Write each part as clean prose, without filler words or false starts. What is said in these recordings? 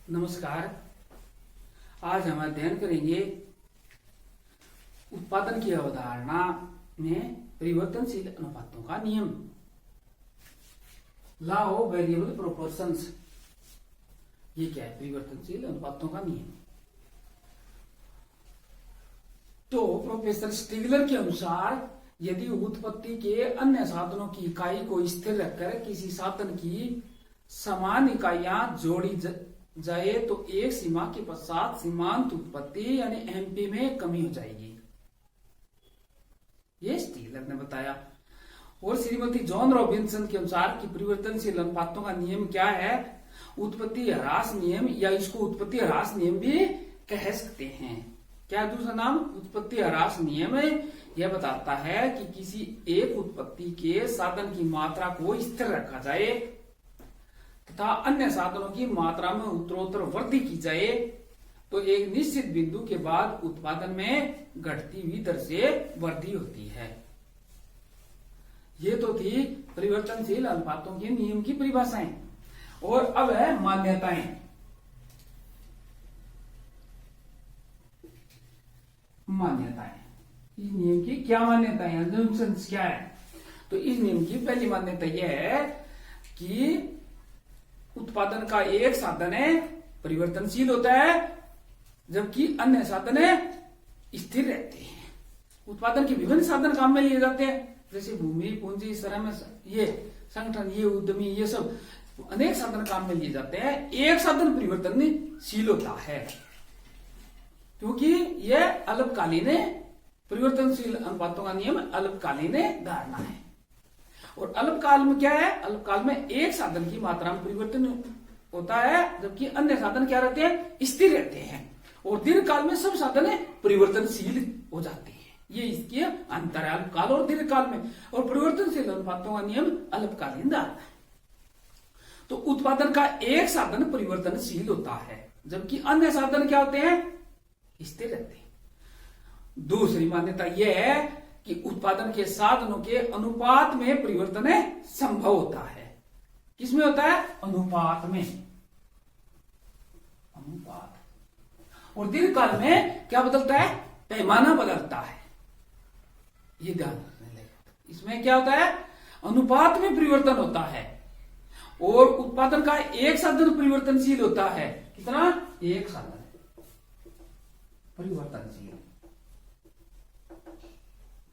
नमस्कार। आज हम अध्ययन करेंगे उत्पादन की अवधारणा में परिवर्तनशील अनुपातों का नियम, लॉ ऑफ वेरिएबल प्रोपोर्शंस। ये क्या है? परिवर्तनशील अनुपातों का नियम। तो प्रोफेसर स्टिगलर के अनुसार यदि उत्पत्ति के अन्य साधनों की इकाई को स्थिर रखकर किसी साधन की समान इकाइयां जोड़ी जाए तो एक सीमा के पश्चात सीमांत उत्पत्ति यानी एमपी में कमी हो जाएगी। ये स्टिगलर ने बताया। और श्रीमती जॉन रॉबिन्सन के अनुसार कि परिवर्तनशील अनुपातों का नियम क्या है? उत्पत्ति ह्रास नियम, या इसको उत्पत्ति ह्रास नियम भी कह सकते हैं। क्या दूसरा नाम? उत्पत्ति ह्रास नियम। यह बताता है कि किसी एक उत्पत्ति के साधन की मात्रा को स्थिर रखा जाए तथा अन्य साधनों की मात्रा में उत्तरोत्तर वृद्धि की जाए तो एक निश्चित बिंदु के बाद उत्पादन में घटती हुई दर से वृद्धि होती है। ये तो थी परिवर्तनशील अनुपातों के नियम की परिभाषाएं। और अब है मान्यताएं। मान्यताएं, इस नियम की क्या मान्यताएं, assumptions क्या है? तो इस नियम की पहली मान्यता यह है कि उत्पादन का एक साधन है परिवर्तनशील होता है जबकि अन्य साधन है स्थिर रहते हैं। उत्पादन के विभिन्न साधन काम में लिए जाते हैं, जैसे भूमि, पूंजी, श्रम, ये संगठन, ये उद्यमी, ये सब अनेक साधन काम में लिए जाते हैं। एक साधन परिवर्तनशील होता है क्योंकि यह अल्पकालीन परिवर्तनशील अनुपातों का नियम अल्पकालीन धारणा है। और अल्पकाल में क्या है? अल्पकाल में एक साधन की मात्रा में परिवर्तन होता है जबकि अन्य साधन क्या रहते हैं? स्थिर रहते हैं। और दीर्घ काल में सब साधन परिवर्तनशील हो जाते हैं। ये इसके अंतर है अल्पकाल और दीर्घ काल में। और परिवर्तनशील अनुपातों का नियम अल्पकालीन धारणा है। तो उत्पादन का एक साधन परिवर्तनशील होता है जबकि अन्य साधन क्या होते हैं? स्थिर रहते हैं। दूसरी मान्यता यह है कि उत्पादन के साधनों के अनुपात में परिवर्तन संभव होता है। किसमें होता है? अनुपात में। अनुपात। और दीर्घकाल में क्या बदलता है? पैमाना बदलता है। ये ध्यान रखने लगे। इसमें क्या होता है? अनुपात में परिवर्तन होता है। और उत्पादन का एक साधन परिवर्तनशील होता है। कितना? एक साधन परिवर्तनशील।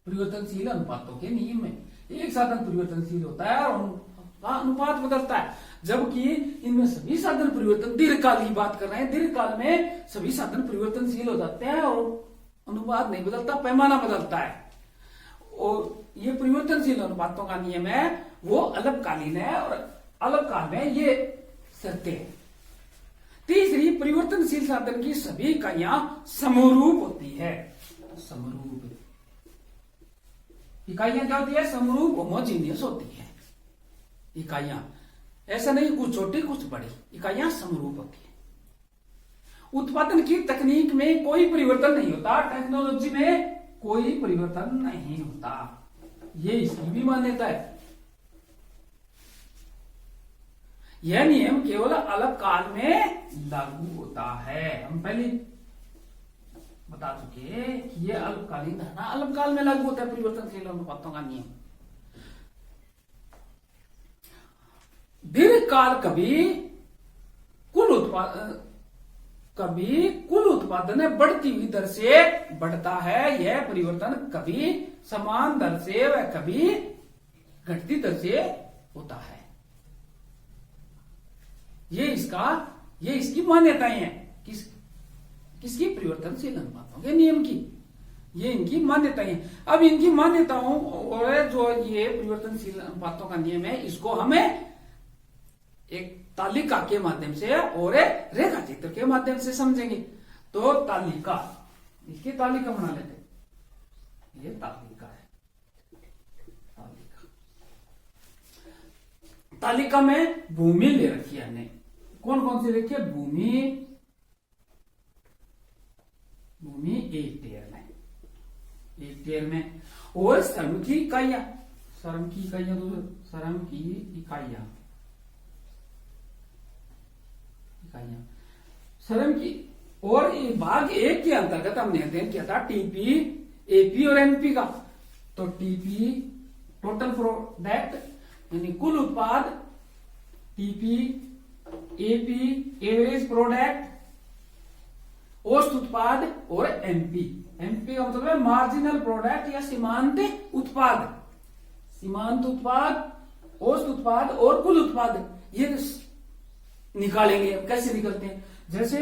परिवर्तनशील अनुपातों के नियम में एक साधन परिवर्तनशील होता है और उनका अनुपात बदलता है, जबकि इनमें सभी साधन परिवर्तन दीर्घकाल की बात कर रहे हैं। दीर्घकाल में सभी साधन परिवर्तनशील हो जाते हैं और अनुपात नहीं बदलता, पैमाना बदलता है। और ये परिवर्तनशील अनुपातों का नियम है वो अल्पकालीन है और अल्पकाल में ये सत्य है। तीसरी, परिवर्तनशील साधन की सभी इकाइयां समरूप होती है। समरूप इकाइयां क्या होती है? समरूप, होमोजीनियस होती है इकाइयां। ऐसा नहीं कुछ छोटी कुछ बड़ी, इकाइयां समरूप होती है। उत्पादन की तकनीक में कोई परिवर्तन नहीं होता, टेक्नोलॉजी में कोई परिवर्तन नहीं होता। ये इसकी भी मान्यता है। यह नियम केवल अल्पकाल में लागू होता है। हम पहले बता चुके कि यह अल्पकालीन धारणा अल्पकाल में लागू होता है परिवर्तनशील अनुपातों का नियम। दीर्घकाल कभी कुल उत्पादन बढ़ती हुई दर से बढ़ता है। यह परिवर्तन कभी समान दर से व कभी घटती दर से होता है। ये इसकी मान्यताएं हैं। किसकी? परिवर्तनशील अनुपातों के नियम की। ये इनकी मान्यताएं। अब इनकी मान्यताओं और जो ये परिवर्तनशील अनुपातों का नियम है इसको हमें एक तालिका के माध्यम से और रेखा चित्र के माध्यम से समझेंगे। तो तालिका, इसकी तालिका बना लेते। ये तालिका है। तालिका में भूमि ले रखी है हमने। कौन कौन सी रखी है? भूमि एक टेयर में और श्रम की इकाइयां श्रम की और ये भाग एक के अंतर्गत हमने अध्ययन किया था टीपी, एपी और एनपी का। तो टीपी टोटल प्रोडक्ट यानी कुल उत्पाद, टीपी, एपी एवरेज प्रोडक्ट, औसत उत्पाद, और एमपी, एमपी का मतलब है मार्जिनल प्रोडक्ट या सीमांत उत्पाद। सीमांत उत्पाद, औसत उत्पाद और कुल उत्पाद ये निकालेंगे। कैसे निकलते हैं? जैसे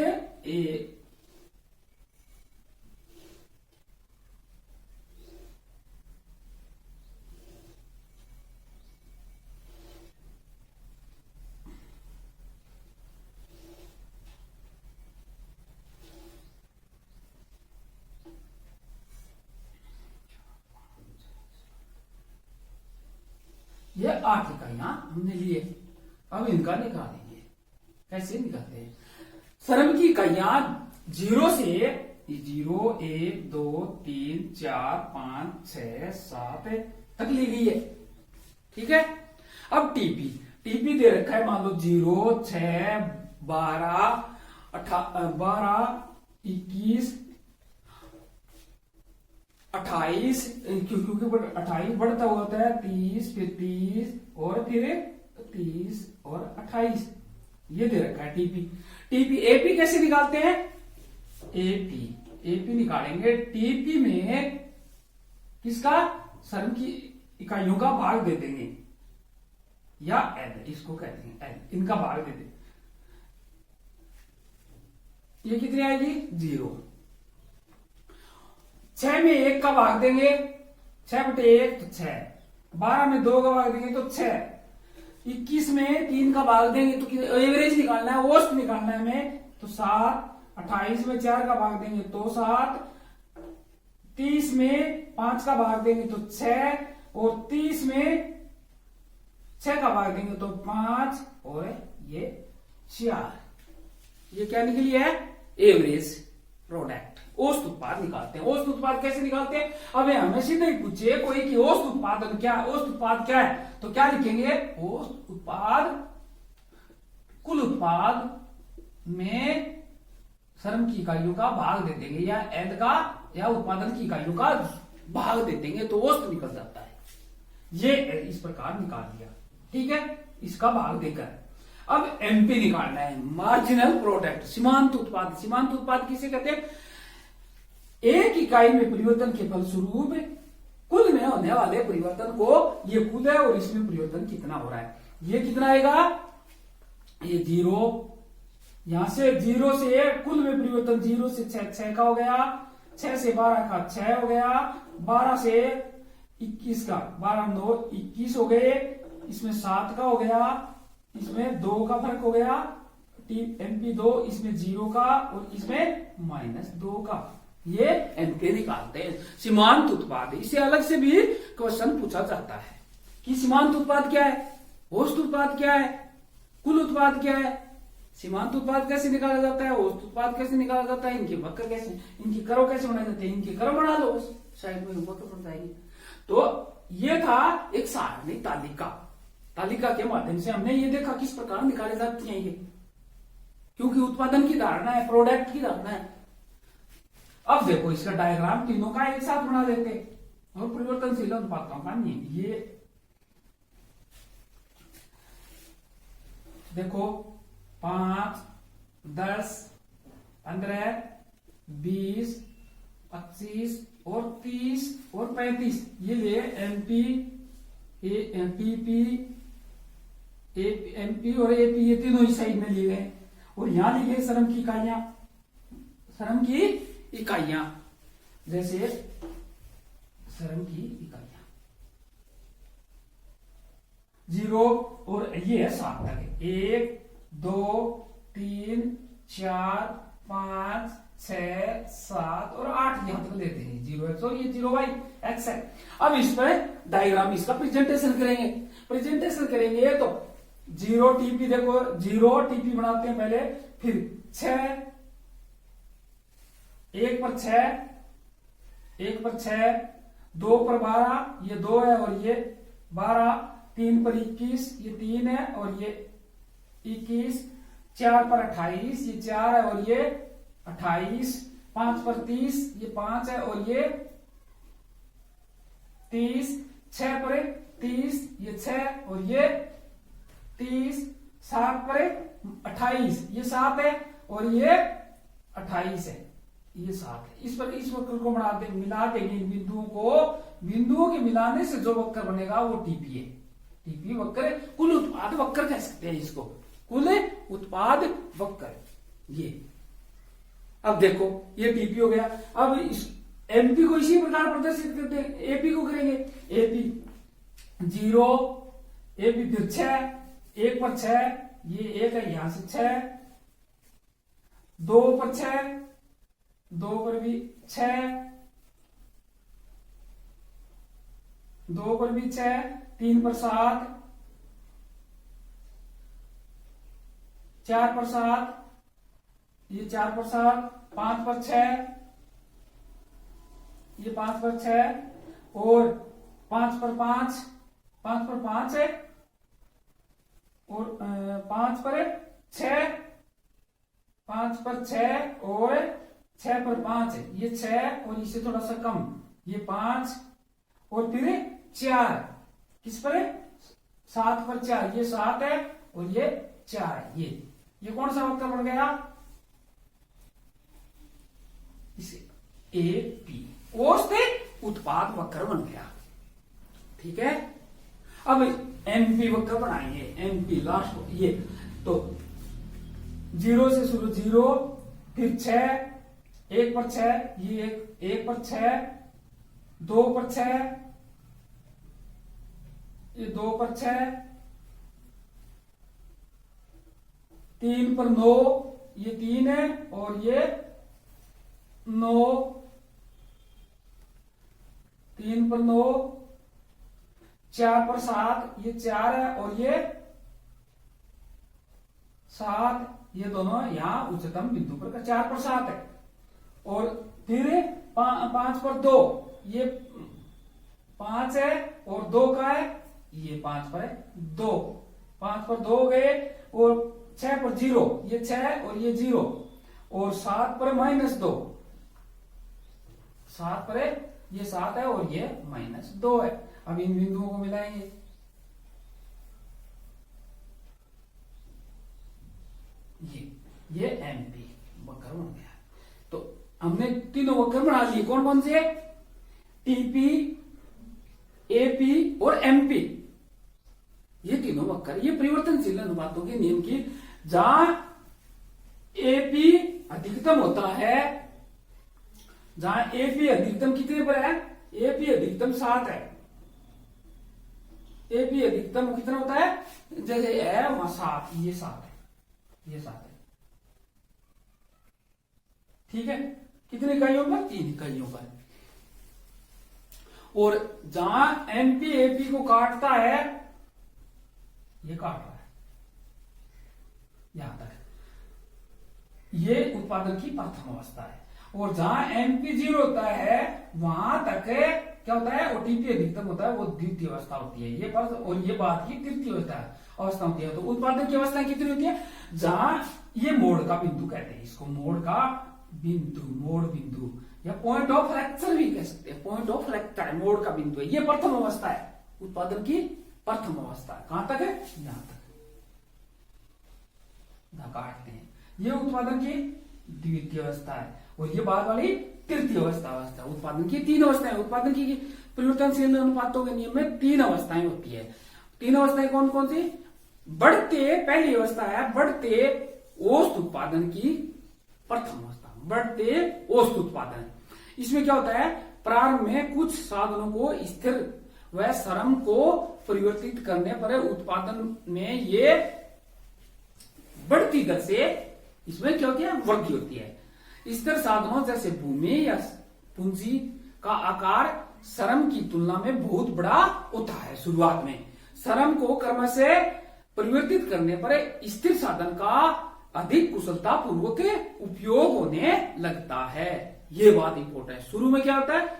ये 8 इकाइयां हमने लिए, अब इनका निकालेंगे। कैसे निकालते हैं? श्रम की इकाइयां 0 से 0, 1, 2, 3, 4, 5, 6, 7 तक ली गई है। ठीक है। अब टीपी, टीपी दे रखा है मान लो 0, 6, 12, 21, 28, क्योंकि 28 बढ़ता हुआ होता है, 30, फिर 30 और फिर 30 और 28 ये दे रखा है टीपी। टीपी, एपी कैसे निकालते हैं? एपी, एपी निकालेंगे टीपी में किसका? श्रम की इकाइयों का भाग दे देंगे, या एल, इसको कहते हैं एल, इनका भाग दे देंगे। ये कितनी आएगी? 0। 6 में 1 का भाग देंगे, 6/1 तो 6, 12 में 2 का भाग देंगे तो 6, 21 में 3 का भाग देंगे तो एवरेज निकालना है, औसत निकालना है हमें, तो 7, 28 में 4 का भाग देंगे तो 7, 30 में 5 का भाग देंगे तो 6, और 30 में 6 का भाग देंगे तो 5, और ये 4। ये क्या निकली है? एवरेज प्रोडक्ट, औसत उत्पाद निकालते हैं। औसत उत्पाद कैसे निकालते हैं? अब हमें सीधे ही पूछे कोई कि औसत उत्पादन क्या है, औसत उत्पाद क्या है, तो क्या लिखेंगे? औसत उत्पाद कुल उत्पाद में श्रम की इकाइयों का भाग दे देंगे, या एल का, या उत्पादन की इकाइयों का भाग दे देंगे तो औसत निकल जाता है। ये इस प्रकार निकाल दिया। ठीक है, इसका भाग देकर अब एमपी निकालना है, मार्जिनल प्रोडक्ट, सीमांत उत्पाद। सीमांत उत्पाद किसे कहते हैं? एक इकाई में परिवर्तन के फलस्वरूप कुल में होने वाले परिवर्तन को, ये कुल है और इसमें परिवर्तन कितना हो रहा है, ये कितना आएगा? ये 0, यहां से 0 से कुल में परिवर्तन 0 से 6 का हो गया, 6 से 12 का 6 हो गया, 12 से 21 का 12, 9, 21 हो गए, इसमें 7 का हो गया, इसमें 2 का फर्क हो गया, एमपी 2, इसमें 0 का और इसमें -2 का। ये एमपी निकालते हैं। सीमांत उत्पाद, इसे अलग से भी क्वेश्चन पूछा जाता है कि सीमांत उत्पाद क्या है, औसत उत्पाद क्या है, कुल उत्पाद क्या है। सीमांत उत्पाद कैसे निकाला जाता है, औसत उत्पाद कैसे निकाला जाता है, इनके वक्र कैसे, इनकी कर्व कैसे बनाए जाते हैं, इनके कर्व बना लो, साइड में वक्र बन जाएंगे। तो ये था एक सारणी तालिका, तालिका के माध्यम से हमने ये देखा किस प्रकार निकाले जाती हैं ये, क्योंकि उत्पादन की धारणा है, प्रोडक्ट की धारणा है। अब देखो इसका डायग्राम तीनों का एक साथ बना देते और परिवर्तनशील अनुपातों का नियम। ये देखो 5, 10, 15, 20, 25 और 30 और 35 ये लिए एमपी, टीपी, एमपी और एपी, ये तीनों ही साइड में लिए गए, और यहां ली गई श्रम की इकाइयां। श्रम की इकाइयां जैसे श्रम की इकाइयां 0 और ये है 7 तक, 1, 2, 3, 4, 5, 6, 7 और 8 यहां तक लेते हैं। 0x और ये 0y x है। अब इस पर डायग्राम, इसका प्रेजेंटेशन करेंगे। प्रेजेंटेशन करेंगे तो 0 टीपी, देखो 0 टीपी बनाते हैं पहले, फिर 6, 1 पर 6, 1 पर 6, 2 पर 12, ये 2 है और ये 12, 3 पर 21, ये 3 है और ये 21, 4 पर 28, ये 4 है और ये 28, 5 पर 30, ये 5 है और ये 30, 6 पर 30, ये 6 और ये 30, 7 पर 28, ये 7 है और ये 28 है, ये 7 है। इस वक्र को मिला के इन बिंदुओं के मिलाने से जो वक्र बनेगा वो टीपी है। टीपी वक्र कुल उत्पाद वक्र कह सकते हैं इसको, कुल उत्पाद वक्र। ये अब देखो ये टीपी हो गया। अब इस एमपी को इसी प्रकार प्रदर्शित करते हैं, एपी को करेंगे। एपी 0, एपी फिर 6, 1 पर 6, ये 1 है यहां से 6, 2 पर 6, 2 पर भी 6, 2 पर भी 6, 3 पर 7, 4 पर 7, ये 4 पर 7, 5 पर 6, ये 5 पर 6 और 5 पर 5, 5 पर 5 है और 5 पर 6, 5 पर 6 और 6 पर 5 है, ये 6 और इससे थोड़ा सा कम, ये 5 और फिर 4, किस पर है 7 पर 4, ये 7 है और ये 4 है। ये कौन सा वक्र बन गया, इसे एपी औसत उत्पाद वक्र बन गया। ठीक है, अब एमपी वक्र बनाएंगे। एमपी लास्ट ये तो 0 से शुरू, 0 फिर 6, 1 पर 6, ये 1 पर 6, 2 पर 6, ये 2 पर 6, 3 पर 9, ये 3 है और ये 9, 3 पर 9, 4 पर 7, ये 4 है और ये 7, ये दोनों यहां उच्चतम बिंदु पर 4 पर 7 है और फिर 5 पर 2, ये 5 है और 2 का है, ये 5 पर है 2, 5 पर 2 गए और 6 पर 0, ये 6 और ये 0 और 7 पर -2, 7 पर है, ये 7 है और ये -2 है। अब इन बिंदुओं को मिलाएंगे। ये एमपी वक्र बन गया। तो हमने तीनों वक्र बना लिए, कौन कौन से, टीपी, एपी और एमपी। ये तीनों वक्र, ये परिवर्तनशील अनुपातों के नियम की, जहां एपी अधिकतम होता है, जहां एपी अधिकतम कितने पर है, एपी अधिकतम 7 है, एपी अधिकतम कितना होता है, जैसे है वहां 7, ये 7 है, ये 7 है। ठीक है, कितने इकाइयों पर, 3 इकाइयों पर। और जहां एमपी एपी को काटता है, ये काट रहा है यहां तक, ये उत्पादन की प्रथम अवस्था है। और जहां एमपी 0 होता है वहां तक क्या होता है, ओटीपी अधिकतम होता है, वो द्वितीय अवस्था होती है, ये पर, और ये बात की तृतीय अवस्था होती है। तो उत्पादन की अवस्था कितनी होती है, जहां ये मोड़ का बिंदु कहते हैं इसको, मोड़ का बिंदु, मोड़ बिंदु या पॉइंट ऑफ फ्रैक्चर भी कह सकते हैं, पॉइंट ऑफ फ्रैक्चर मोड़ का बिंदु है, ये प्रथम अवस्था है, उत्पादन की प्रथम अवस्था है। कहां तक है, यहां तक, यहां काटते हैं, ये उत्पादन की द्वितीय अवस्था है और ये बाद वाली तृतीय अवस्था। उत्पादन की 3 अवस्थाएं, उत्पादन की परिवर्तनशील अनुपातों के नियम में 3 अवस्थाएं होती है। 3 अवस्थाएं कौन कौन सी, बढ़ते, पहली अवस्था है बढ़ते औसत उत्पादन की प्रथम अवस्था, बढ़ते औसत उत्पादन। इसमें क्या होता है, प्रारंभ में कुछ साधनों को स्थिर व श्रम को परिवर्तित करने पर उत्पादन में ये बढ़ती दर से, इसमें क्या होती है, वृद्धि होती है। स्थिर साधनों जैसे भूमि या पूंजी का आकार श्रम की तुलना में बहुत बड़ा होता है। शुरुआत में श्रम को क्रम से परिवर्तित करने पर स्थिर साधन का अधिक कुशलता पूर्वक उपयोग होने लगता है। ये बात इंपॉर्टेंट है, शुरू में क्या होता है,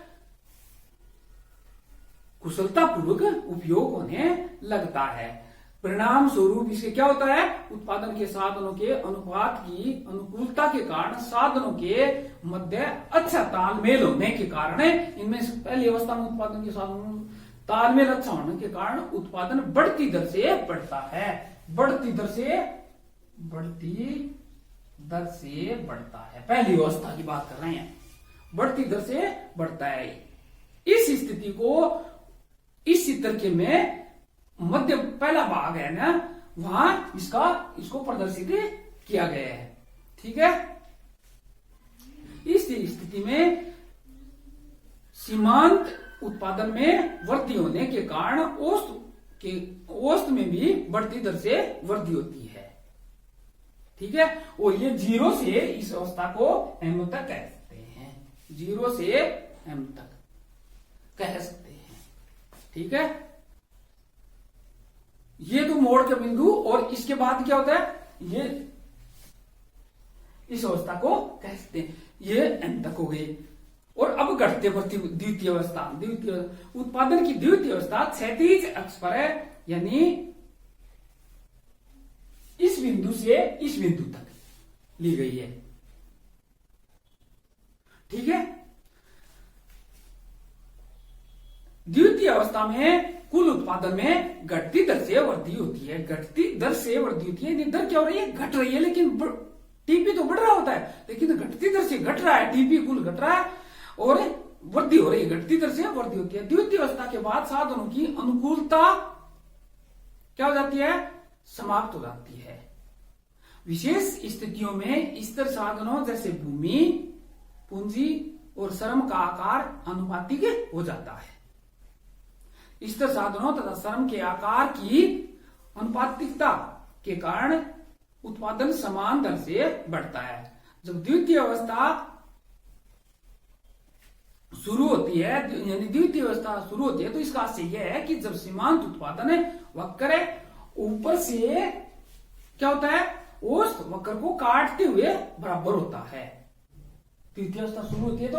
कुशलता पूर्वक उपयोग होने लगता है। परिणाम स्वरूप इसके क्या होता है, उत्पादन के साधनों के अनुपात की अनुकूलता के कारण साधनों के मध्य अच्छा तालमेल होने के कारण इनमें से पहली अवस्था में उत्पादन के साधनों तालमेल अच्छा होने के कारण उत्पादन बढ़ती दर से बढ़ता है, बढ़ती दर से बढ़ता है। पहली अवस्था की बात कर रहे हैं, बढ़ती दर से बढ़ता है। इस स्थिति को इस चित्र के में मध्य पहला भाग है ना, वहां इसको प्रदर्शित किया गया है। ठीक है, इस स्थिति में सीमांत उत्पादन में वृद्धि होने के कारण औसत में भी बढ़ती दर से वृद्धि होती है। ठीक है, और ये 0 से इस अवस्था को m तक कह सकते हैं, 0 से m तक कह सकते हैं। ठीक है, ये तो मोड़ के बिंदु, और इसके बाद क्या होता है, ये इस अवस्था को कह सकते हैं, ये m तक हो गई। और अब घटते बढ़ती द्वितीय अवस्था, उत्पादन की द्वितीय अवस्था क्षैतिज अक्ष पर है, यानी इस बिंदु से इस बिंदु तक ली गई है। ठीक है, द्वितीय अवस्था में कुल उत्पादन में घटती दर से वृद्धि होती है, घटती दर से वृद्धि होती है। दर क्या हो रही है, घट रही है, लेकिन टीपी तो बढ़ रहा होता है, लेकिन घटती दर से घट रहा है, टीपी कुल घट रहा है और वृद्धि हो रही है, घटती दर से वृद्धि होती है। द्वितीय अवस्था के बाद साधनों की अनुकूलता क्या हो जाती है, समाप्त हो जाती है। विशेष स्थितियों में स्थिर साधनों जैसे भूमि, पूंजी और श्रम का आकार अनुपातिक हो जाता है। स्थिर साधनों तथा श्रम के आकार की अनुपातिकता के कारण उत्पादन समान दर से बढ़ता है। जब द्वितीय अवस्था शुरू होती है, यानी द्वितीय अवस्था शुरू होती है, तो इसका आशय यह है कि जब सीमांत उत्पादन वक्र ऊपर से क्या होता है, औसत वक्र को काटते हुए बराबर होता है। द्वितीय अवस्था शुरू होती है तो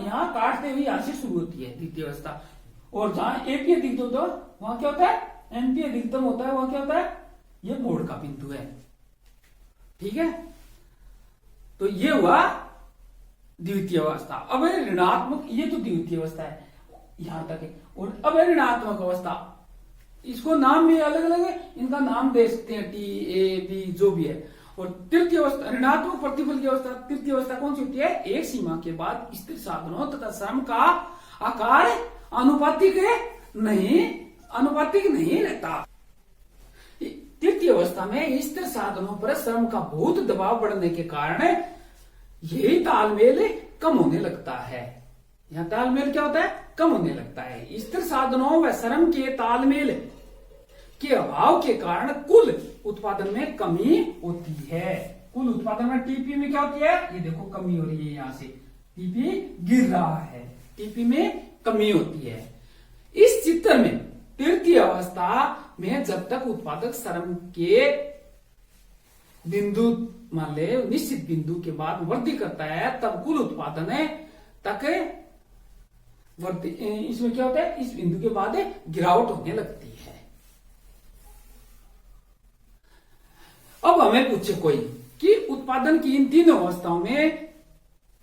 यहां काटते हुए यहां से शुरू होती है द्वितीय अवस्था, और जहां एपी अधिकतम होता है वहां क्या होता है, एनपी अधिकतम होता है, वहां क्या होता है, ये मोड़ का बिंदु है। ठीक है, तो ये हुआ द्वितीय अवस्था। अब ऋणात्मक, ये तो द्वितीय अवस्था है, यहां तक है। और अब ऋणात्मक अवस्था, इसको नाम भी अलग अलग है, इनका नाम दे सकते हैं टी, ए, बी, जो भी है। और तृतीय अवस्था, ऋणात्मक प्रतिफल की अवस्था, तृतीय अवस्था कौन सी होती है, एक सीमा के बाद स्थिर साधनों तथा श्रम का आकार अनुपातिक नहीं रहता। तृतीय अवस्था में स्थिर साधनों पर श्रम का बहुत दबाव बढ़ने के कारण यही तालमेल कम होने लगता है। यहां तालमेल क्या होता है, कम होने लगता है। स्थिर साधनों व श्रम के तालमेल के अभाव के कारण कुल उत्पादन में कमी होती है। कुल उत्पादन में टीपी में क्या होती है, ये देखो कमी हो रही है, यहां से टीपी गिर रहा है, टीपी में कमी होती है। इस चित्र में तृतीय अवस्था में जब तक उत्पादक श्रम के बिंदु मान ले निश्चित बिंदु के बाद वृद्धि करता है, तब कुल उत्पादन तक वृद्धि, इसमें क्या होता है, इस बिंदु के बाद गिरावट होने लगती है। अब हमें पूछे कोई कि उत्पादन की इन तीनों अवस्थाओं में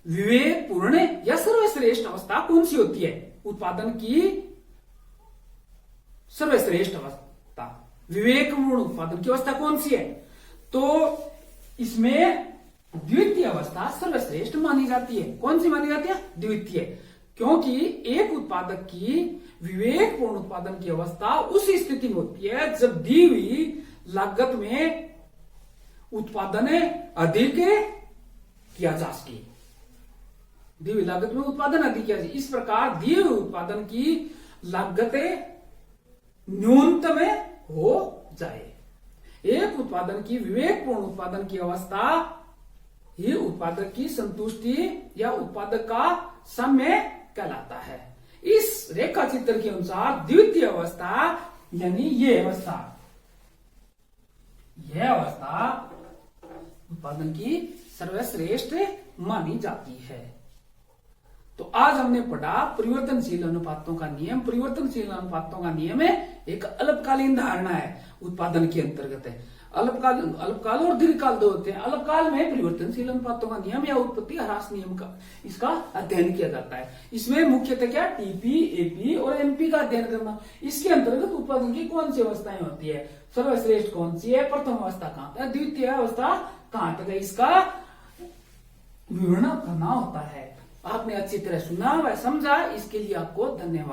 विवेकपूर्ण या सर्वश्रेष्ठ अवस्था कौन सी होती है। उत्पादन की सर्वश्रेष्ठ अवस्था, विवेकपूर्ण उत्पादन की अवस्था कौन सी है, तो इसमें द्वितीय अवस्था सर्वश्रेष्ठ मानी जाती है। कौन सी मानी जाती है, द्वितीय, क्योंकि एक उत्पादक की विवेकपूर्ण उत्पादन की अवस्था उस स्थिति में होती है जब दी हुई लागत में उत्पादन अधिक किया जा सके, दी हुई लागत में उत्पादन अधिक किया जाए। इस प्रकार दिए हुए उत्पादन की लागत न्यूनतम हो जाए। एक उत्पादन की विवेकपूर्ण उत्पादन की अवस्था ही उत्पादक की संतुष्टि या उत्पादक का समय कहलाता है। इस रेखा चित्र के अनुसार द्वितीय अवस्था यानी यह अवस्था उत्पादन की सर्वश्रेष्ठ मानी जाती है। तो आज हमने पढ़ा परिवर्तनशील अनुपातों का नियम। परिवर्तनशील अनुपातों का नियम है एक अल्पकालीन धारणा है। उत्पादन के अंतर्गत है। अल्पकाल और दीर्घकाल दो होते हैं। अल्पकाल में परिवर्तनशील अनुपातों का नियम या उत्पत्ति ह्रास नियम का इसका अध्ययन किया जाता है। इसमें मुख्यतः क्या टीपी, एपी और एनपी का अध्ययन करना। इसके अंतर्गत उत्पादन की कौन सी अवस्थाएं होती है, सर्वश्रेष्ठ कौन सी है, प्रथम अवस्था कहां तक, द्वितीय अवस्था कहां तक है, इसका विवरण करना होता है। आपने अच्छी तरह सुना व समझा, इसके लिए आपको धन्यवाद।